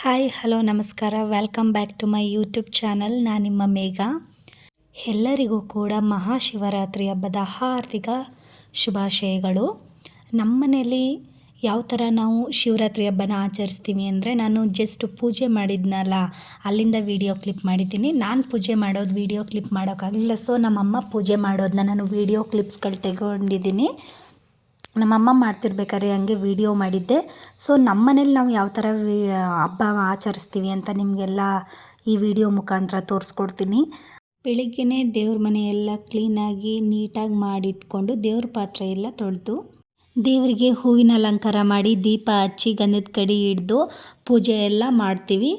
Hi hello ನಮಸ್ಕಾರ welcome back to my YouTube channel. ನಾನು ನಿಮ್ಮ ಮೇಘ. ಎಲ್ಲರಿಗೂ ಕೂಡ ಮಹಾಶಿವರಾತ್ರಿ ಹಬ್ಬದ ಹಾರ್ದಿಕ ಶುಭಾಶಯಗಳು. ನಮ್ಮ ಮನೇಲಿ ಯಾವ ಥರ ನಾವು ಶಿವರಾತ್ರಿ ಹಬ್ಬನ ಆಚರಿಸ್ತೀವಿ ಅಂದರೆ, ನಾನು ಜಸ್ಟ್ ಪೂಜೆ ಮಾಡಿದ್ನಲ್ಲ ಅಲ್ಲಿಂದ ವಿಡಿಯೋ ಕ್ಲಿಪ್ ಮಾಡಿದ್ದೀನಿ. ನಾನು ಪೂಜೆ ಮಾಡೋದು ವಿಡಿಯೋ ಕ್ಲಿಪ್ ಮಾಡೋಕ್ಕಾಗಲಿಲ್ಲ. ಸೊ ನಮ್ಮಮ್ಮ ಪೂಜೆ ಮಾಡೋದನ್ನ ನಾನು ವಿಡಿಯೋ ಕ್ಲಿಪ್ಸ್ಗಳು ತೆಗೊಂಡಿದ್ದೀನಿ. ನಮ್ಮಮ್ಮ ಮಾಡ್ತಿರ್ಬೇಕಾದ್ರೆ ಹಂಗೆ ವಿಡಿಯೋ ಮಾಡಿದ್ದೆ. ಸೊ ನಮ್ಮ ಮನೇಲಿ ನಾವು ಯಾವ ಥರ ಹಬ್ಬ ಆಚರಿಸ್ತೀವಿ ಅಂತ ನಿಮಗೆಲ್ಲ ಈ ವಿಡಿಯೋ ಮುಖಾಂತರ ತೋರಿಸ್ಕೊಡ್ತೀನಿ. ಬೆಳಿಗ್ಗೆನೇ ದೇವ್ರ ಮನೆಯೆಲ್ಲ ಕ್ಲೀನಾಗಿ ನೀಟಾಗಿ ಮಾಡಿಟ್ಕೊಂಡು ದೇವ್ರ ಪಾತ್ರೆ ಎಲ್ಲ ತೊಳೆದು ದೇವರಿಗೆ ಹೂವಿನ ಅಲಂಕಾರ ಮಾಡಿ ದೀಪ ಹಚ್ಚಿ ಗಂಧದ ಕಡ್ಡಿ ಹಿಡ್ದು ಪೂಜೆ ಎಲ್ಲ ಮಾಡ್ತೀವಿ.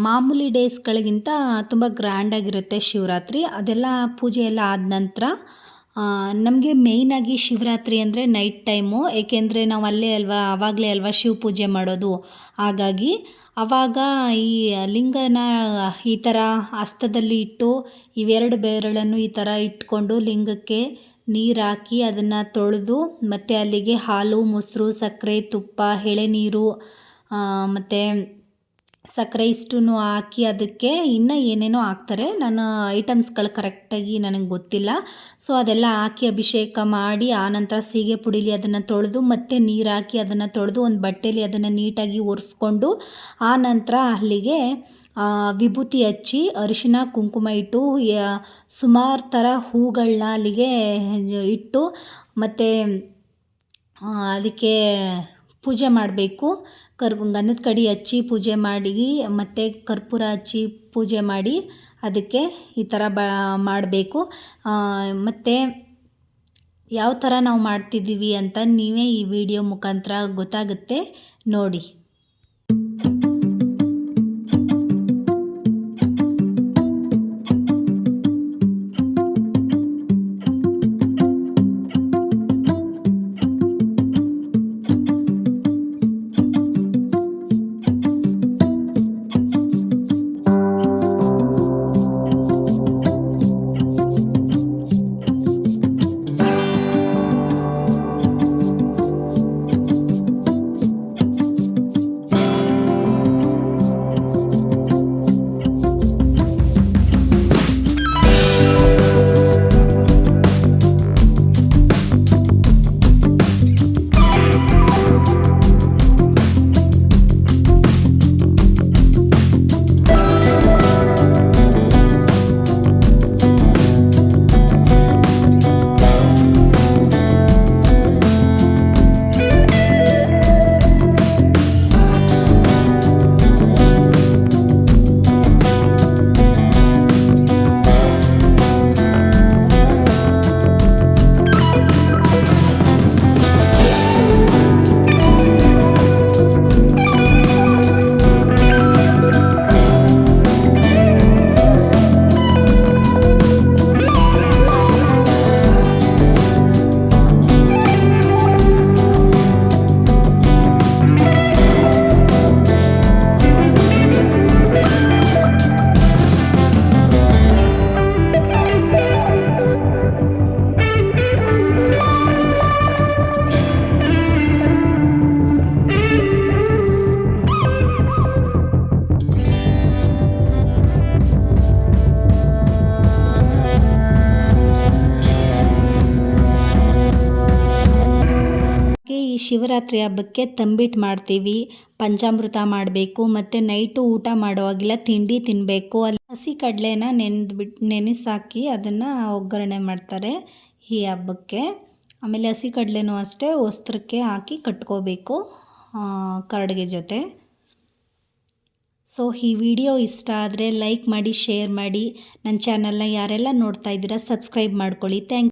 ಮಾಮೂಲಿ ಡೇಸ್ಗಳಿಗಿಂತ ತುಂಬ ಗ್ರ್ಯಾಂಡಾಗಿರುತ್ತೆ ಶಿವರಾತ್ರಿ. ಅದೆಲ್ಲ ಪೂಜೆ ಎಲ್ಲ ಆದ ನಂತರ ನಮಗೆ ಮೇಯ್ನಾಗಿ ಶಿವರಾತ್ರಿ ಅಂದರೆ ನೈಟ್ ಟೈಮು. ಏಕೆಂದರೆ ನಾವು ಆವಾಗಲೇ ಅಲ್ವಾ ಶಿವ ಪೂಜೆ ಮಾಡೋದು. ಹಾಗಾಗಿ ಆವಾಗ ಈ ಲಿಂಗನ ಈ ಥರ ಹಸ್ತದಲ್ಲಿ ಇಟ್ಟು ಇವೆರಡು ಬೆರಳನ್ನು ಈ ಥರ ಇಟ್ಕೊಂಡು ಲಿಂಗಕ್ಕೆ ನೀರು ಹಾಕಿ ಅದನ್ನು ತೊಳೆದು ಮತ್ತು ಅಲ್ಲಿಗೆ ಹಾಲು, ಮೊಸರು, ಸಕ್ಕರೆ, ತುಪ್ಪ, ಎಳೆನೀರು ಮತ್ತು ಸಕ್ಕರೆ ಇಷ್ಟನ್ನು ಹಾಕಿ ಅದಕ್ಕೆ ಇನ್ನೂ ಏನೇನೋ ಹಾಕ್ತಾರೆ. ನಾನು ಐಟಮ್ಸ್ಗಳು ಕರೆಕ್ಟಾಗಿ ನನಗೆ ಗೊತ್ತಿಲ್ಲ. ಸೊ ಅದೆಲ್ಲ ಹಾಕಿ ಅಭಿಷೇಕ ಮಾಡಿ ಆನಂತರ ಸೀಗೆ ಪುಡಿಲಿ ಅದನ್ನು ತೊಳೆದು ಮತ್ತು ನೀರು ಹಾಕಿ ಅದನ್ನು ತೊಳೆದು ಒಂದು ಬಟ್ಟೆಯಲ್ಲಿ ಅದನ್ನು ನೀಟಾಗಿ ಒರೆಸ್ಕೊಂಡು ಆನಂತರ ಅಲ್ಲಿಗೆ ವಿಭೂತಿ ಹಚ್ಚಿ ಅರಿಶಿನ ಕುಂಕುಮ ಇಟ್ಟು ಸುಮಾರು ಥರ ಹೂಗಳನ್ನ ಅಲ್ಲಿಗೆ ಇಟ್ಟು ಮತ್ತು ಅದಕ್ಕೆ ಪೂಜೆ ಮಾಡಬೇಕು. ಗಂಧದ ಕಡ್ಡಿ ಹಚ್ಚಿ ಪೂಜೆ ಮಾಡಿ ಮತ್ತು ಕರ್ಪೂರ ಹಚ್ಚಿ ಪೂಜೆ ಮಾಡಿ ಅದಕ್ಕೆ ಈ ಥರ ಮಾಡಬೇಕು. ಮತ್ತು ಯಾವ ಥರ ನಾವು ಮಾಡ್ತಿದ್ದೀವಿ ಅಂತ ನೀವೇ ಈ ವಿಡಿಯೋ ಮುಖಾಂತರ ಗೊತ್ತಾಗುತ್ತೆ ನೋಡಿ. ಶಿವರಾತ್ರಿ ಹಬ್ಬಕ್ಕೆ ತಂಬಿಟ್ಟು ಮಾಡ್ತೀವಿ, ಪಂಚಾಮೃತ ಮಾಡಬೇಕು ಮತ್ತು ನೈಟು ಊಟ ಮಾಡುವಾಗಿಲ್ಲ ತಿಂಡಿ ತಿನ್ನಬೇಕು. ಅಲ್ಲಿ ಹಸಿ ಕಡಲೆನ ನೆನೆಸಾಕಿ ಅದನ್ನು ಒಗ್ಗರಣೆ ಮಾಡ್ತಾರೆ ಈ ಹಬ್ಬಕ್ಕೆ. ಆಮೇಲೆ ಹಸಿ ಕಡಲೆನೂ ಅಷ್ಟೇ ವಸ್ತ್ರಕ್ಕೆ ಹಾಕಿ ಕಟ್ಕೋಬೇಕು ಕರಡಿಗೆ ಜೊತೆ. ಸೊ ಈ ವಿಡಿಯೋ ಇಷ್ಟ ಆದರೆ ಲೈಕ್ ಮಾಡಿ, ಶೇರ್ ಮಾಡಿ. ನನ್ನ ಚಾನಲ್ನ ಯಾರೆಲ್ಲ ನೋಡ್ತಾ ಇದ್ದೀರಾ ಸಬ್ಸ್ಕ್ರೈಬ್ ಮಾಡ್ಕೊಳ್ಳಿ. Thank you.